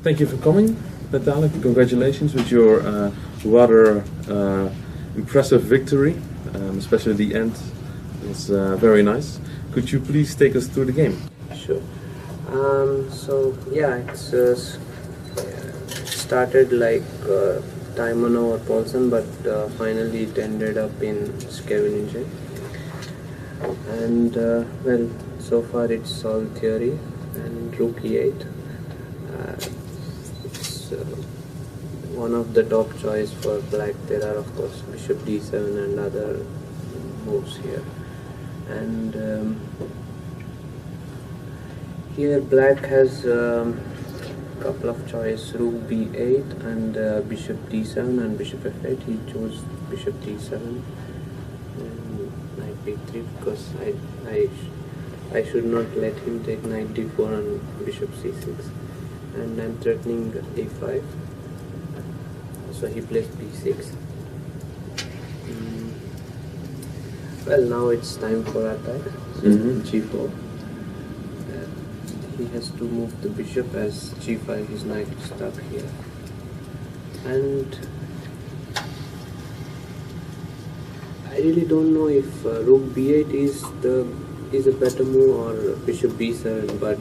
Thank you for coming, Pantala. Congratulations with your rather impressive victory, especially the end. It's very nice. Could you please take us through the game? Sure. So yeah, it's started like Timon over Paulson, but finally it ended up in scavenging. And well, so far it's all theory. And Rook E8. It's one of the top choice for black. There are of course Bishop D7 and other moves here. And here black has couple of choice, Rook B8 and Bishop D7 and Bishop F8. He chose Bishop D7 and Knight B3 because I should not let him take Knight D4 and Bishop C6, and I'm threatening D5, so he plays B6. Well, now it's time for attack. So G4. He has to move the bishop, as G5 his knight is stuck here. And I really don't know if Rook B8 is a better move or Bishop B7, but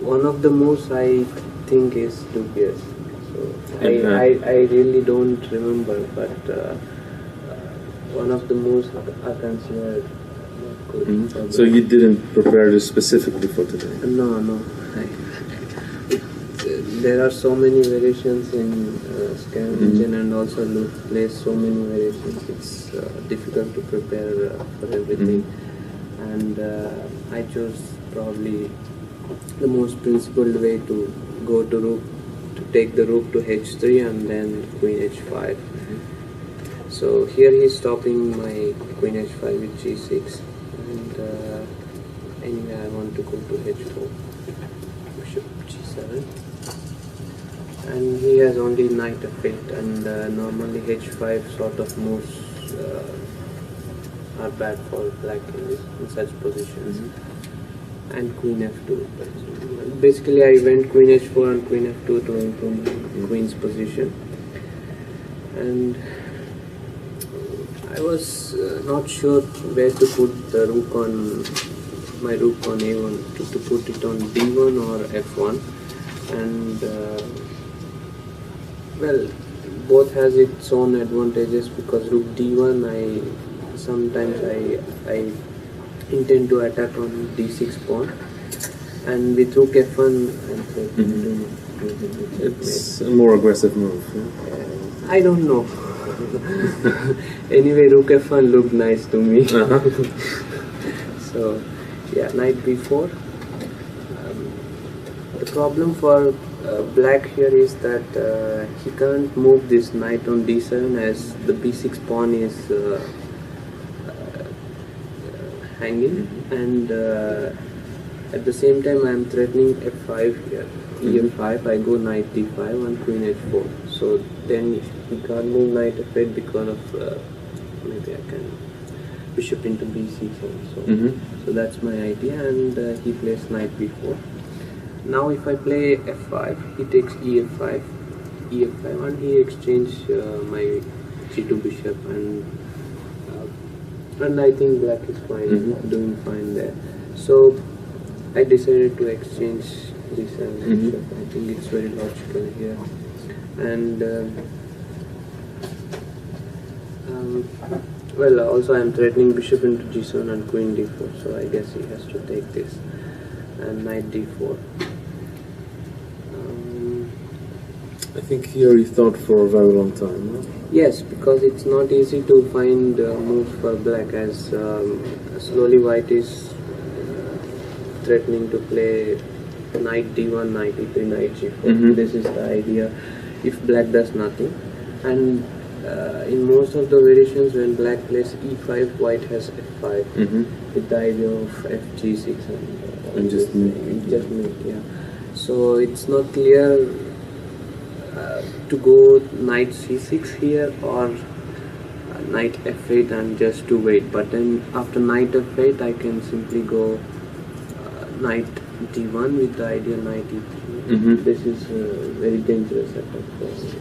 one of the moves I think is dubious. So I really don't remember, but one of the moves are considered not good. So you didn't prepare this specifically for today? No. There are so many variations in scavenging, and also Loek plays so many variations. It's difficult to prepare for everything. And I chose probably the most principled way to go to Rook, to take the Rook to H3 and then Queen H5. So here he's stopping my Queen H5 with G6, and anyway I want to go to H4, Bishop G7, and he has only Knight F8, and normally H5 sort of moves are bad for black in such positions. And Queen F2. Basically I went Queen H4 and Queen F2 to improve my Queen's position, and I was not sure where to put the Rook on, my Rook on A1, to put it on D1 or F1, and well, both has its own advantages, because Rook D1 sometimes I intend to attack on D6 pawn, and with Rook F1 it's a more aggressive move. I don't know. Anyway, Rook F1 looked nice to me. So yeah, Knight B4. The problem for black here is that he can't move this knight on D7, as the B6 pawn is hanging, and at the same time I am threatening F5 here. E5, I go Knight D5 and Queen H4. So then he can't move Knight F8 because of maybe I can Bishop into B6 also. So that's my idea, and he plays Knight B4. Now if I play F5, he takes EF5, and he exchanges my G2 bishop, and I think black is fine, doing fine there. So I decided to exchange this and bishop. I think it's very logical here. And well, also I'm threatening bishop into G7 and Queen D4, so I guess he has to take this, and Knight D4. I think here you thought for a very long time, huh? Yes, because it's not easy to find moves for black, as slowly white is threatening to play Knight D1, Knight E3, Knight G4. This is the idea if black does nothing. And in most of the variations, when black plays E5, white has F5 with the idea of FG6 and just make, yeah. So it's not clear to go Knight C6 here or Knight F8 and just to wait. But then after Knight F8, I can simply go Knight D1 with the idea Knight E3 this is a very dangerous attack for me.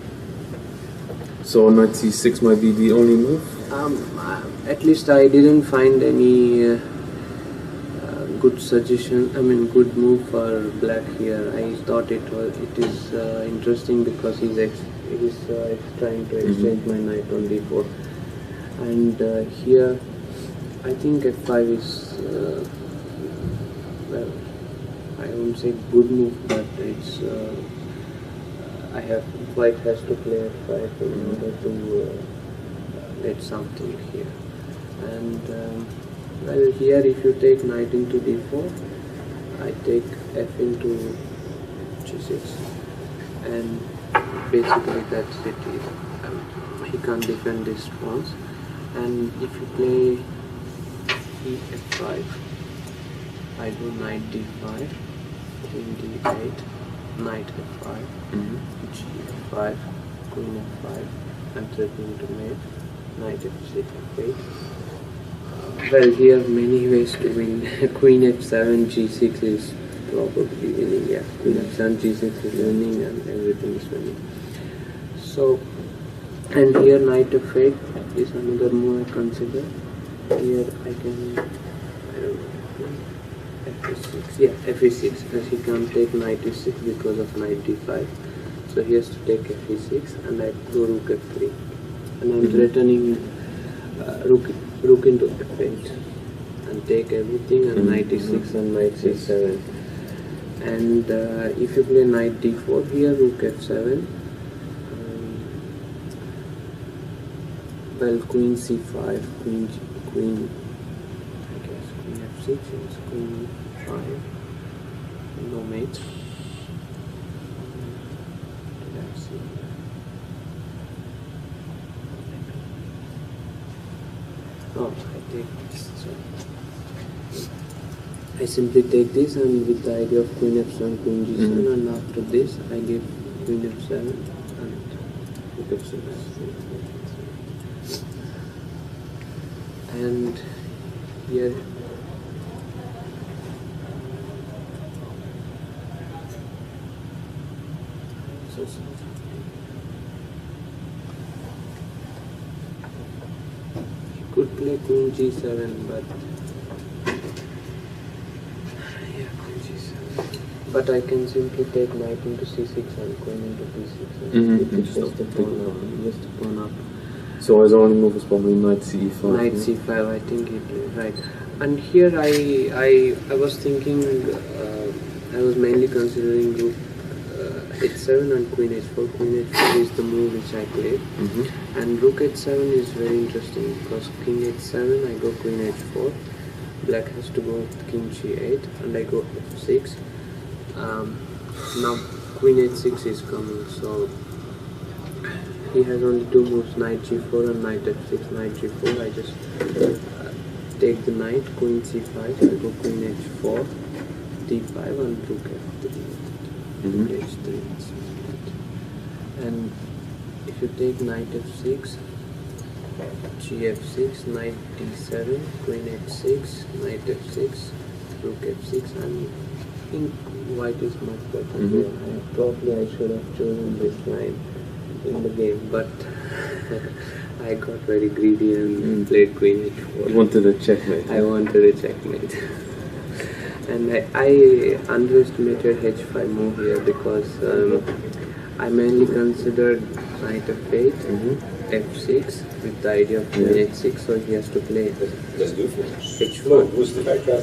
So knight c6 might be the only move? At least I didn't find any good suggestion, good move for black here. I thought it is interesting because he's trying to exchange my knight on d4. And here I think f5 is, well, I won't say good move, but it's, white has to play f5 in order to get something here. And well, here if you take knight into d4, I take f into g6, and basically that's it. He can't defend this pawn. And if you play f5, I go knight d5, queen d8, knight f5, g5, queen f5, I'm threatening to mate, knight f6, f8. Well, here many ways to win. Queen f7, g6 is probably winning, yeah. Queen f7, g6 is winning, and everything is winning. So, and here knight f8 is another move I consider. Here I can, I don't know, f6, yeah, f6, because he can't take knight e6 because of knight d5. So he has to take f6, and I go rook f3, and I'm threatening rook into f8 and take everything, and knight e6 and knight c7. And if you play knight d4 here, rook f7, well, queen c5, queen, I guess queen f6 is queen 5, no mate. Let's see. Oh, I take this. So I simply take this, and with the idea of queen f7, queen g7, and after this I give queen f7 and rook f7. And here so you could play queen g7, but yeah, queen g7. But I can simply take knight into c6 and queen into b6 and just the pawn up. So his only move is probably knight c5. Knight c5, I think he played, right. And here I was thinking, I was mainly considering rook h7 and queen h4. Queen h4 is the move which I played. And rook h7 is very interesting because king h7, I go queen h4. Black has to go king g8, and I go f6. Now queen h6 is coming, so he has only two moves, knight g4 and knight f6. Knight g4, I just take the knight, queen c5, I go queen h4, d5 and rook f3, h3. And if you take knight f6, gf6, knight d7, queen h6, knight f6, rook f6, and I think white is much better there. Probably I should have chosen this line in the game, but I got very greedy and played queen h4. You wanted a checkmate. I wanted a checkmate. And I underestimated h5 move here because I mainly considered knight f8, f6 with the idea of queen h6, so he has to play h4.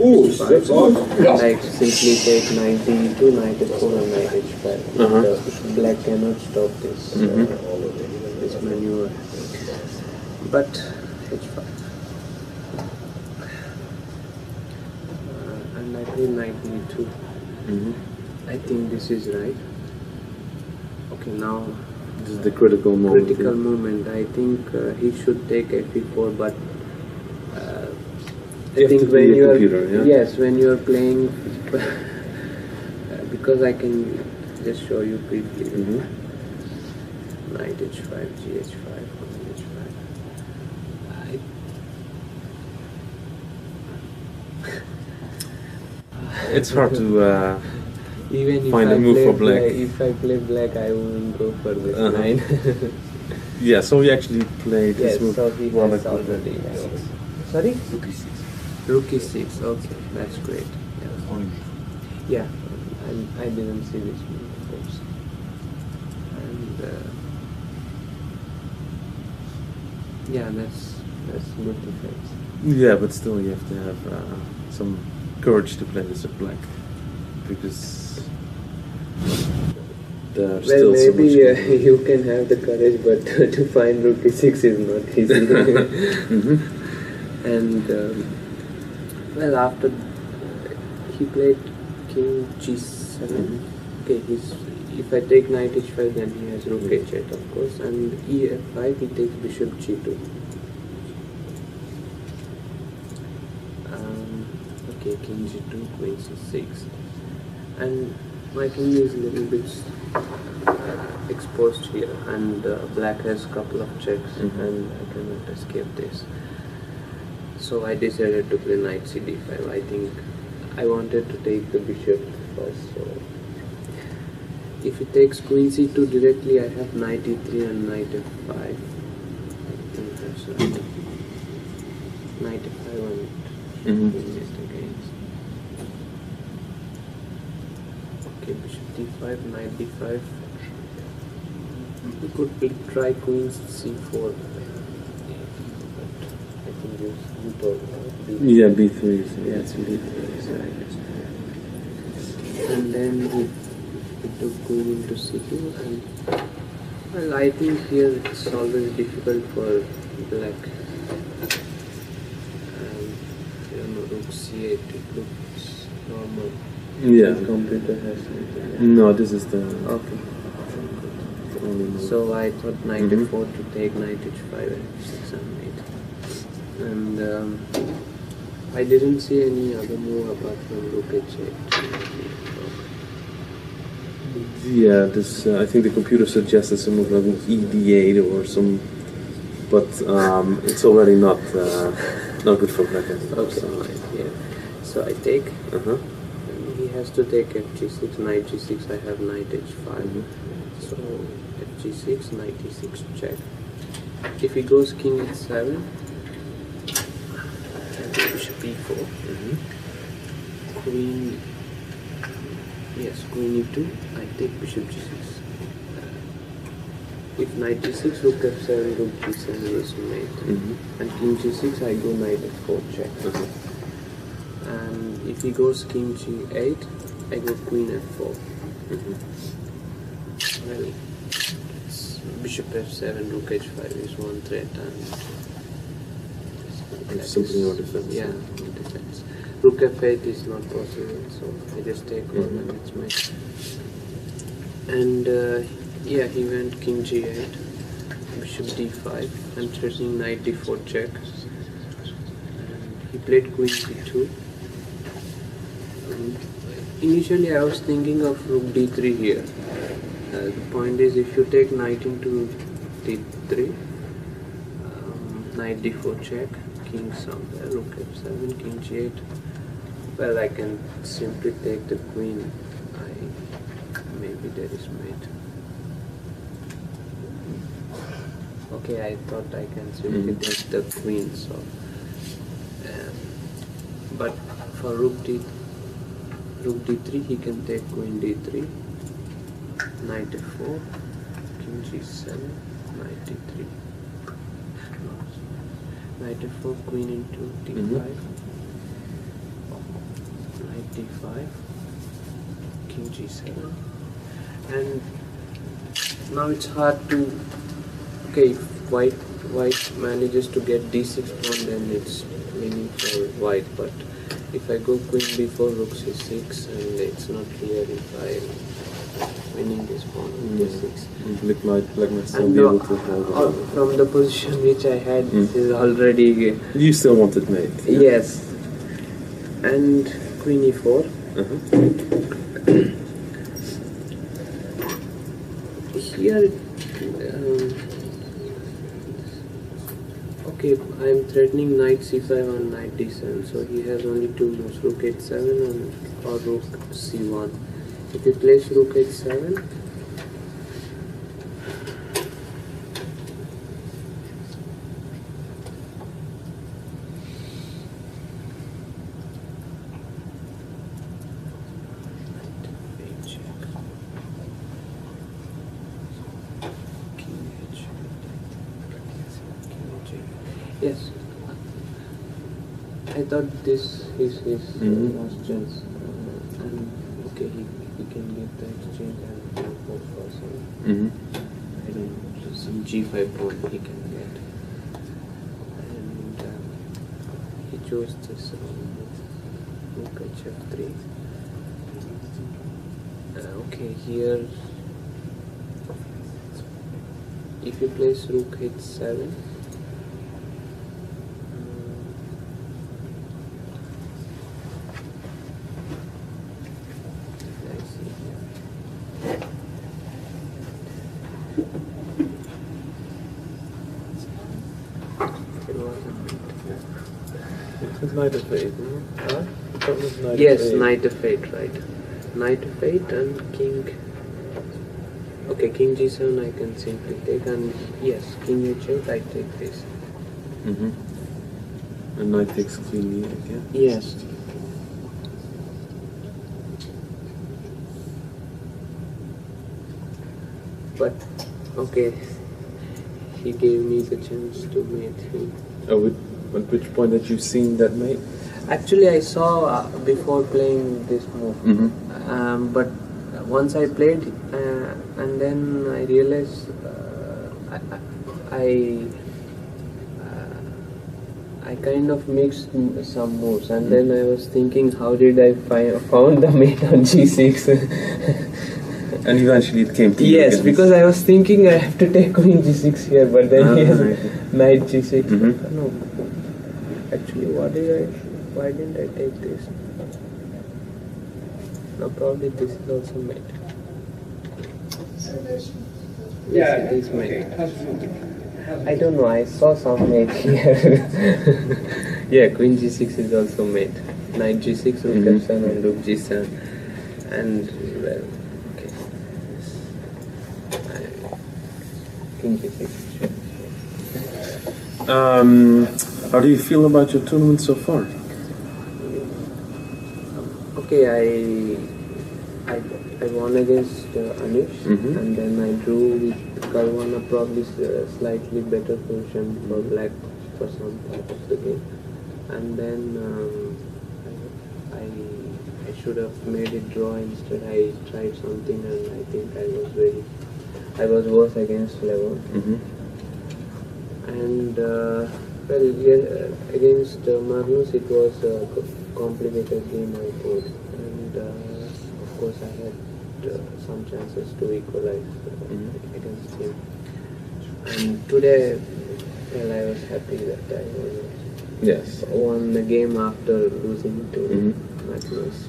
Ooh, that's on. Like simply take knight d2, knight f4 and knight h5. Black cannot stop this this maneuver. But h5. And I play knight d2. I think this is right. Okay, now This is the critical moment. critical moment. I think he should take fe4, but I You have think to be when a you are computer, yeah? yes, when you are playing, because I can just show you briefly. Knight h5, gh5, queen h5. It's hard to Even if find I a move play for black. if I play black, I won't go for this Uh-huh. 9. Yeah, so he actually played Yes, this move. so he rather has already. quickly. Sorry? Rook e6. Rook e6. Okay, that's great. Yeah, I didn't see this move, of course. And yeah, that's good defense. Yeah, but still you have to have some courage to play this with black, because there's Well, still so maybe much going on. you can have the courage, but to find rook e6 is not easy. Mhm. And well, after he played king g7. Mhm. Okay, if I take knight h5, then he has rook h8, of course, and ef5 he takes bishop g2. Okay, king g2, queen c6, and my king is a little bit exposed here, and black has a couple of checks, Mhm. and I cannot escape this. So I decided to play knight cd5. I think I wanted to take the bishop first. So if he takes queen c2 directly, I have knight e3 and knight f5. I think that's right. Knight f5 and Mhm. queen it again. Okay, bishop d5, knight d5. We could try queen c4. But I think you told me. Yeah, b3. So Yes, b3 is right. And then we took queen into c2, and well, I think here it's always difficult for black. Rook c8, it looks normal. Yeah. The computer has something. No, this is the Okay. only move. So I thought knight Mhm. f4 to take knight h5 and 6 and 8. And I didn't see any other move apart from rook h8. Yeah, this I think the computer suggested some of like ED8 or some, but it's already not good for black. Okay, right, yeah. So I take, Uh-huh. and he has to take fg6, knight g6, I have knight h5. Mhm. So fg6, knight e6 check. If he goes king h7, I take bishop e4. Mhm. Queen, yes, queen e2, I take bishop g6. If knight g6, rook f7, rook g7 is mate. Mhm. And king g6, I go knight f4 check. Uh-huh. And if he goes king g8, I go queen f4. Mhm. Well, it's bishop f7, rook h5 is one threat, and It's simply your defense. Yeah, no defense. Rook f8 is not possible, so I just take one and it's mate. And yeah, he went king g8, bishop d5. I'm threatening knight d4 check. And he played queen c2. Initially, I was thinking of rook d3 here. The point is, if you take knight into d3, knight d4 check, king somewhere, rook f7, king g8. Well, I can simply take the queen. Maybe there is mate. Okay, I thought I can simply take the queen. So, but for rook d3, he can take queen d3, knight f4, king g7, knight d3. No, knight f4, queen into d5, knight d5, king g7, and now it's hard to. Okay, if white manages to get d6 pawn, then it's winning for white. But if I go queen b4, rook c6, and it's not clear if I'm winning this pawn on d6. Black might still And be able to hold on. from the position which I had, this is already You still wanted mate. yes. And queen e4. Uh-huh. Here, okay, I am threatening knight c5 and knight d7, so he has only two moves, rook h7 or rook c1. If you place rook h7, yes, I thought this is his last chance. And okay, he can get the exchange and go for some, I don't know, some g5 pawn he can get. And he chose this rook hf3. Okay, here if you place rook h7, It was knight of 8, no? huh? That was knight Yes, of 8. knight of 8, right. Knight of 8 and king. Okay, king g7 I can simply take, and yes, king h8 I take this. And knight takes queen e again. Yes. But okay, he gave me the chance to mate him. Oh, at which point had you seen that mate? Actually, I saw before playing this move, but once I played, and then I realized I kind of mixed some moves, and then I was thinking, how did I found the mate on g6? And eventually it came to you. Yes, because I was thinking I have to take queen g6 here, but then he has knight g6. No, actually, why didn't I take this? No, probably this is also mate. Yes, it is mate. I don't know, I saw some mate here. Yeah, queen g6 is also mate. Knight g6, rook f7 and rook g7. And, well, okay. King g6. How do you feel about your tournament so far? Okay, I won against Anish, and then I drew with Karwana, probably slightly better position for black for some part of the game, and then I should have made it draw. Instead I tried something, and I think I was worse against Levon. And well, yeah, against Magnus it was a complicated game, I think, and of course I had some chances to equalize against him. And today, well, I was happy that I won the game after losing to Magnus.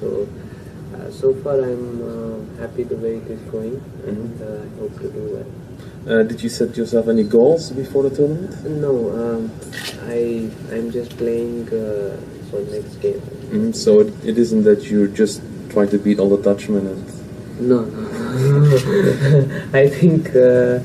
So far I'm happy the way it is going, and I hope to do well. Did you set yourself any goals before the tournament? No, I'm just playing for next game. So it isn't that you just try to beat all the Dutchmen and... No. I think no,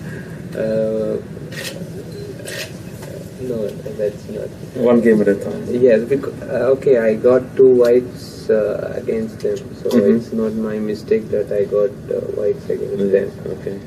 that's not. One game at a time. Yes, because okay, I got 2 whites against them, so it's not my mistake that I got whites against them. Okay.